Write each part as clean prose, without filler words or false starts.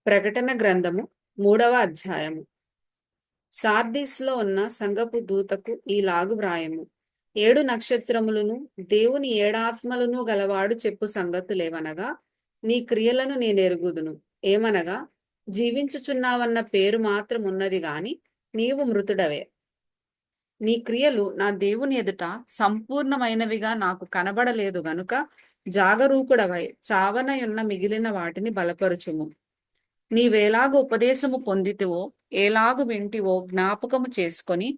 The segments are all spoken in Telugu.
ప్రకటన గ్రంథము 3వ అధ్యాయము. సార్దీస్‌లో ఉన్న సంఘపు దూతకు ఈలాగు వ్రాయము. 7 నక్షత్రములను దేవుని ఏడాత్మలను గలవాడు చెప్పు సంగతులేవనగా, నీ క్రియలను నేనెరుగుదును. ఏమనగా, జీవించుచున్నావన్న పేరు మాత్రమున్నది గాని నీవు మృతుడవే. నీ క్రియలు నా దేవుని ఎదుట సంపూర్ణమైనవిగా నాకు కనబడలేదు గనుక జాగరూకుడవై చావనయున్న మిగిలిన వాటిని బలపరుచుము. నీవేలాగు ఉపదేశము పొందితివో, ఏలాగు వింటివో జ్ఞాపకము చేసుకొని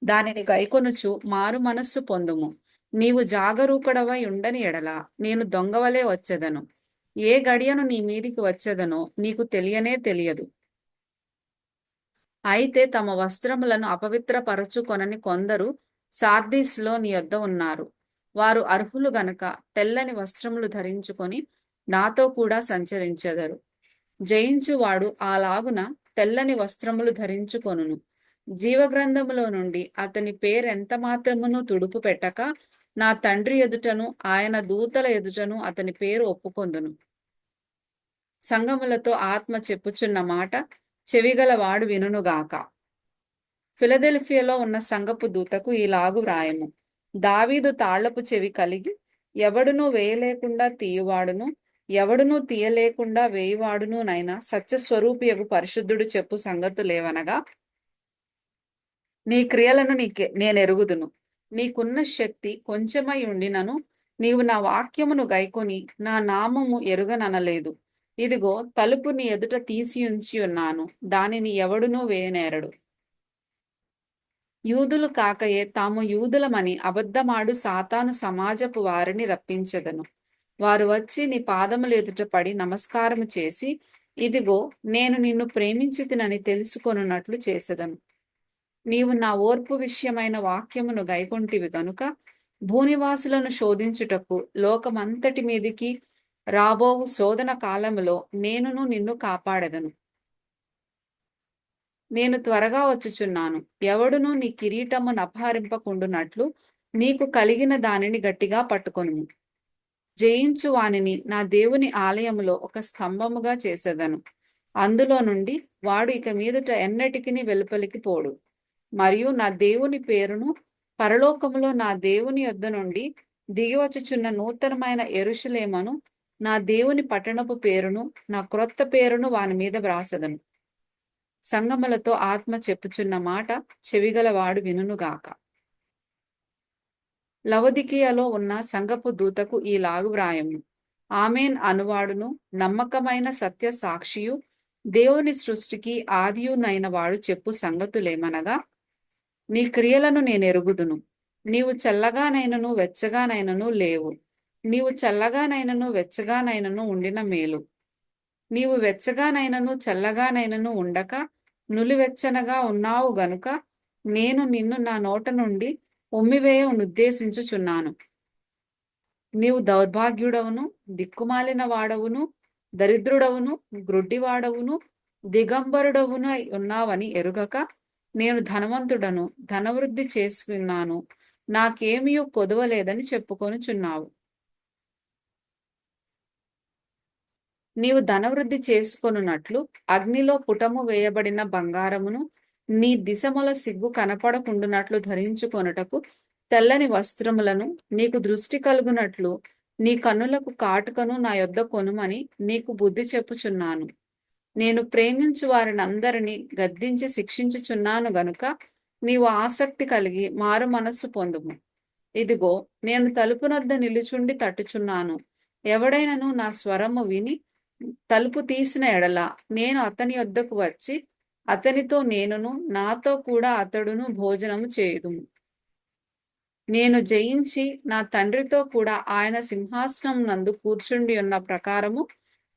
దానిని గైకొనుచు మారు మనస్సు పొందుము. నీవు జాగరూకుడవై ఉండని ఎడల నేను దొంగవలే వచ్చెదను. ఏ గడియను నీ మీదికి వచ్చెదనో నీకు తెలియనే తెలియదు. అయితే తమ వస్త్రములను అపవిత్రపరచుకొనని కొందరు సార్దీస్‌లో నీ యొద్ద ఉన్నారు. వారు అర్హులు గనక తెల్లని వస్త్రములు ధరించుకొని నాతో కూడా సంచరించెదరు. జయించువాడు అలాగున తెల్లని వస్త్రములు ధరించుకొనును. జీవగ్రంథములో నుండి అతని పేరెంత మాత్రమును తుడుపు పెట్టక నా తండ్రి ఎదుటను ఆయన దూతల ఎదుటను అతని పేరు ఒప్పుకొందును. సంఘములతో ఆత్మ చెప్పుచున్న మాట చెవిగలవాడు వినుగాక. ఫిలదెల్ఫియాలో ఉన్న సంఘపు దూతకు ఈలాగు వ్రాయము. దావీదు తాళ్లపు చెవి కలిగి ఎవడునూ వేయలేకుండా తీయువాడును, ఎవడునూ తీయలేకుండా వేయువాడునునైనా సత్యస్వరూపియగు పరిశుద్ధుడు చెప్పు సంగతులేవనగా, నీ క్రియలను నేనెరుగుదును. నీకున్న శక్తి కొంచెమై ఉండినను నీవు నా వాక్యమును గైకొని నా నామము ఎరుగననలేదు. ఇదిగో, తలుపు నీ ఎదుట తీసియుంచి ఉన్నాను, దానిని ఎవడునూ వేయనేరడు. యూదులు కాకయే తాము యూదులమని అబద్ధమాడు సాతాను సమాజపు వారిని రప్పించెదను. వారు వచ్చి నీ పాదముల ఎదుట పడి నమస్కారము చేసి, ఇదిగో నేను నిన్ను ప్రేమించితినని తెలుసుకొనున్నట్లు చేసెదను. నీవు నా ఓర్పు విషయమైన వాక్యమును గైకొంటివి గనుక భూనివాసులను శోధించుటకు లోకమంతటి మీదికి రాబోవు శోధన కాలములో నేనును నిన్ను కాపాడెదను. నేను త్వరగా వచ్చుచున్నాను. ఎవడునూ నీ కిరీటమును అపహరింపకుండునట్లు నీకు కలిగిన దానిని గట్టిగా పట్టుకొనుము. జయించు వానిని నా దేవుని ఆలయములో ఒక స్తంభముగా చేసెదను. అందులో నుండి వాడు ఇక మీదట ఎన్నటికిని వెలుపలికి పోడు. మరియు నా దేవుని పేరును, పరలోకములో నా దేవుని యొద్ద నుండి దిగివచ్చుచున్న నూతనమైన యెరూషలేమును, నా దేవుని పట్టణపు పేరును, నా క్రొత్త పేరును వాని మీద వ్రాసెదను. సంగములతో ఆత్మ చెప్పుచున్న మాట చెవిగలవాడు వినుగాక. లవొదికీయలో ఉన్న సంఘపు దూతకు ఈలాగు వ్రాయము. ఆమేన్ అనువాడును, నమ్మకమైన సత్య సాక్షియు, దేవుని సృష్టికి ఆదియునైన వాడు చెప్పు సంగతులేమనగా, నీ క్రియలను నేనెరుగుదును. నీవు చల్లగానైనను వెచ్చగానైనను లేవు. నీవు చల్లగానైనను వెచ్చగానైనను ఉండిన మేలు. నీవు వెచ్చగానైనను చల్లగానైనను ఉండక నులివెచ్చనగా ఉన్నావు గనుక నేను నిన్ను నా నోట నుండి ఉమ్మివేయనుద్దేశించుచున్నాను. నీవు దౌర్భాగ్యుడవును, దిక్కుమాలిన వాడవును, దరిద్రుడవును, గ్రుడ్డివాడవును, దిగంబరుడవునై ఉన్నావని ఎరుగక, నేను ధనవంతుడను, ధనవృద్ధి చేసుకున్నాను, నాకేమీ కొదవలేదని చెప్పుకొనుచున్నావు. నీవు ధనవృద్ధి చేసుకొనున్నట్లు అగ్నిలో పుటము వేయబడిన బంగారమును, నీ దిశముల సిగ్గు కనపడకుండునట్లు ధరించుకొనుటకు తెల్లని వస్త్రములను, నీకు దృష్టి కలుగునట్లు నీ కన్నులకు కాటుకను నా యొద్ద కొనుమని నీకు బుద్ధి చెప్పుచున్నాను. నేను ప్రేమించు వారినందరినీ గద్దించి శిక్షించుచున్నాను గనుక నీవు ఆసక్తి కలిగి మారు మనస్సు పొందుము. ఇదిగో, నేను తలుపునొద్ద నిలుచుండి తట్టుచున్నాను. ఎవడైనను నా స్వరము విని తలుపు తీసిన ఎడల నేను అతని యొద్దకు వచ్చి అతనితో నేనును, నాతో కూడా అతడును భోజనము చేయుదుము. నేను జయించి నా తండ్రితో కూడా ఆయన సింహాసనం నందు కూర్చుండి ఉన్న ప్రకారము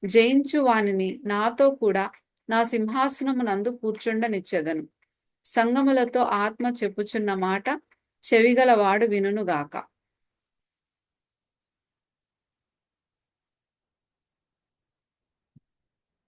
జయించు వానిని నాతో కూడా నా సింహాసనము నందు కూర్చుండనిచ్చెదను. సంగములతో ఆత్మ చెప్పుచున్న మాట చెవిగలవాడు వినుగాక.